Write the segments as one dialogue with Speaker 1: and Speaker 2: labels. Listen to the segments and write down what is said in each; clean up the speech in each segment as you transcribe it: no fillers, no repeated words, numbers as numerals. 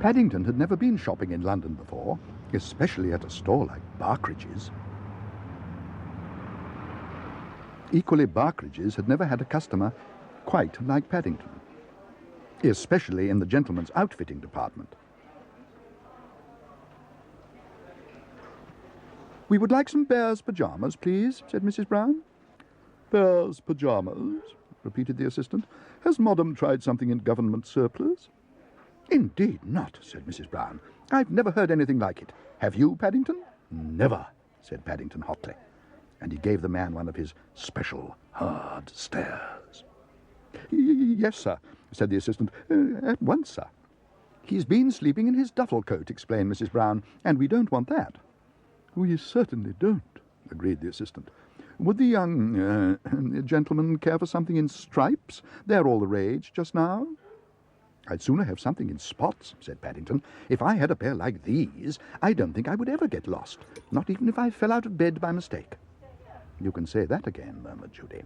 Speaker 1: Paddington had never been shopping in London before, especially at a store like Barkridge's. Equally, Barkridge's had never had a customer quite like Paddington, especially in the gentleman's outfitting department. "We would like some bear's pyjamas, please," said Mrs. Brown. "Bear's pyjamas?" repeated the assistant. "Has Madam tried something in government surplus?" "Indeed not," said Mrs. Brown. "I've never heard anything like it. Have you, Paddington?" "Never," said Paddington hotly, and he gave the man one of his special hard stares. "Yes, sir," said the assistant. "At once, sir." "He's been sleeping in his duffel coat," explained Mrs. Brown, "and we don't want that." "We certainly don't," agreed the assistant. "Would the young gentleman care for something in stripes? They're all the rage just now." "I'd sooner have something in spots," said Paddington. "If I had a pair like these, I don't think I would ever get lost, not even if I fell out of bed by mistake." "You can say that again," murmured Judy.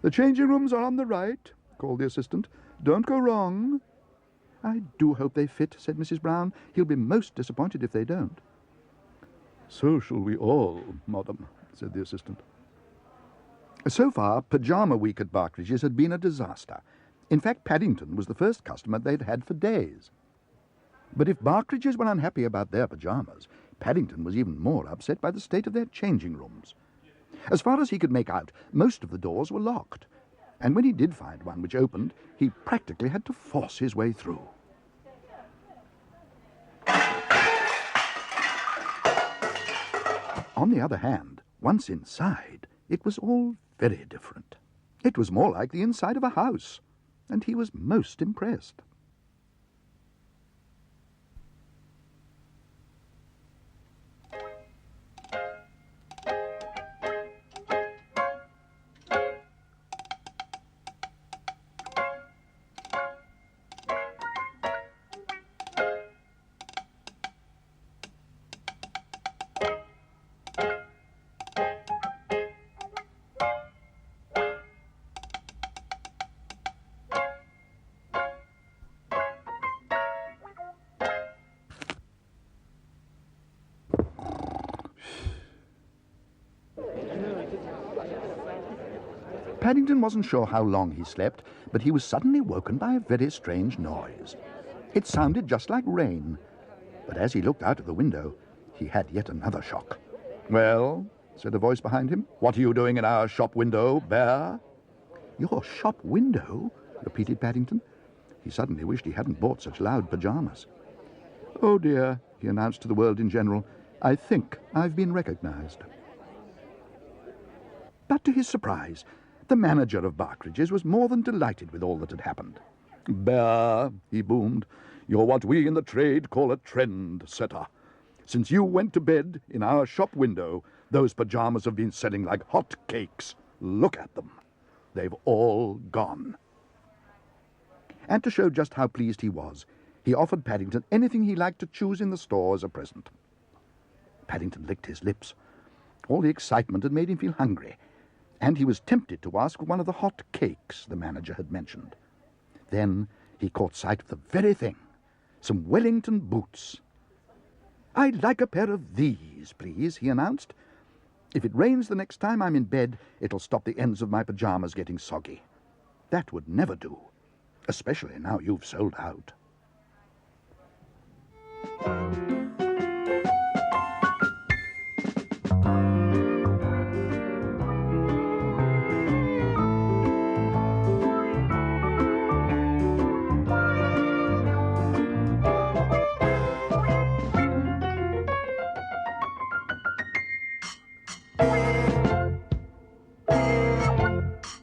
Speaker 1: "The changing rooms are on the right," called the assistant. "Don't go wrong." "I do hope they fit," said Mrs. Brown. "He'll be most disappointed if they don't." "So shall we all, madam," said the assistant. So far, pyjama week at Barkridge's had been a disaster. In fact, Paddington was the first customer they'd had for days. But if Barkridge's were unhappy about their pyjamas, Paddington was even more upset by the state of their changing rooms. As far as he could make out, most of the doors were locked, and when he did find one which opened, he practically had to force his way through. On the other hand, once inside, it was all very different. It was more like the inside of a house, and he was most impressed. Paddington wasn't sure how long he slept, but he was suddenly woken by a very strange noise. It sounded just like rain, but as he looked out of the window, he had yet another shock. "Well," said a voice behind him, "what are you doing in our shop window, Bear?" "Your shop window?" repeated Paddington. He suddenly wished he hadn't bought such loud pyjamas. "Oh dear," he announced to the world in general, "I think I've been recognized." But to his surprise, the manager of Barkridge's was more than delighted with all that had happened. "Bear," he boomed, "you're what we in the trade call a trend-setter. Since you went to bed in our shop window, those pyjamas have been selling like hot cakes. Look at them. They've all gone." And to show just how pleased he was, he offered Paddington anything he liked to choose in the store as a present. Paddington licked his lips. All the excitement had made him feel hungry, and he was tempted to ask for one of the hot cakes the manager had mentioned. Then he caught sight of the very thing, some Wellington boots. "I'd like a pair of these, please," he announced. "If it rains the next time I'm in bed, it'll stop the ends of my pyjamas getting soggy. That would never do, especially now you've sold out."